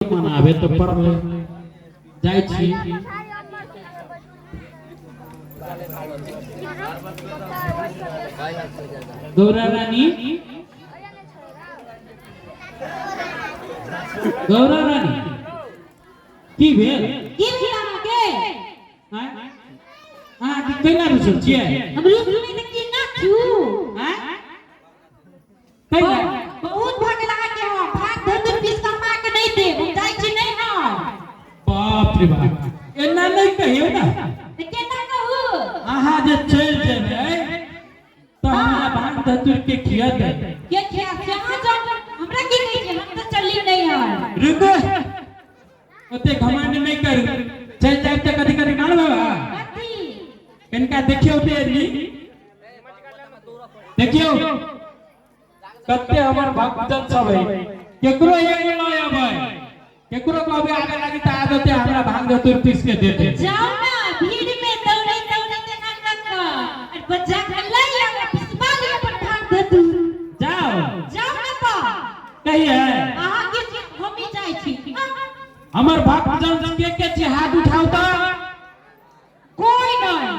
मनावे तो पर्व जाय छी। गौरा रानी की भेल अहाँके हां की कैला रुसल छियै हम रुसल नै की ना क्यों हैं कैला बहुत भाग लगा के हम भाग धंधुर पीस कमा के नहीं दे हम जाय छी नहीं हम बाप रे बाप एना नहीं कहियो ना केना कहू अहाँ जे चल जेबै तो हमरा भाग धंधुर के खिया दे के खिया से अहाँ जान हमरा की कहै छै हम तो चलियो नहीं है रुको ओते घमंड नहीं करू चल जाए त कथि कथि काल बाबा कथि कनका देखियो तेरी देखियो कते हमर भक्तजन सब है केकरो एगो लय आबै केकरो कहबे आगे लागी त आदते हमरा भाग धतुर पीस के दे दे जाओ ना भीड़ में दौड़े दौड़े के ना कर और बच्चा के लई आवे पिसवा ले अपन भाग धतुर जाओ ना तो कहिए अहाँ के हम ही जाय छी हमर भक्तजन के छी हाथ उठाओ त कोई नहीं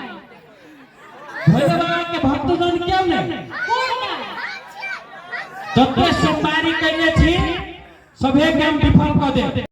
भोले बाबा के भक्तजन क्यों नहीं कोई नहीं जते सोमवारी कइले छी सभे काम विफल क दे